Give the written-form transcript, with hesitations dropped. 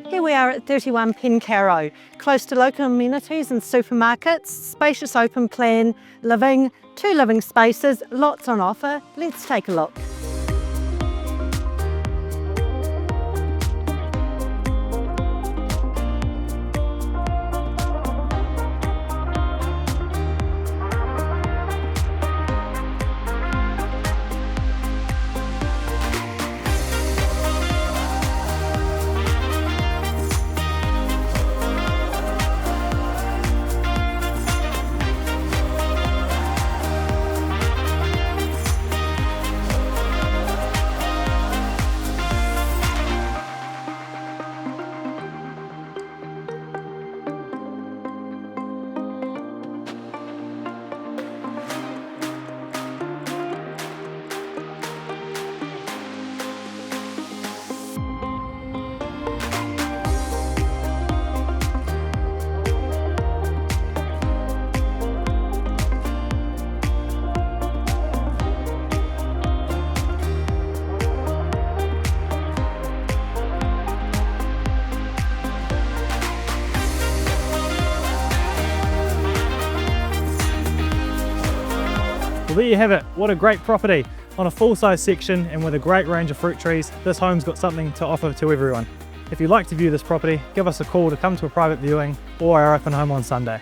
Here we are at 31 Pencarrow, close to local amenities and supermarkets, spacious open plan living, 2 living spaces, lots on offer. Let's take a look. Well, there you have it. What a great property on a full-size section and with a great range of fruit trees. This home's got something to offer to everyone. If you'd like to view this property, give us a call to come to a private viewing or our open home on Sunday.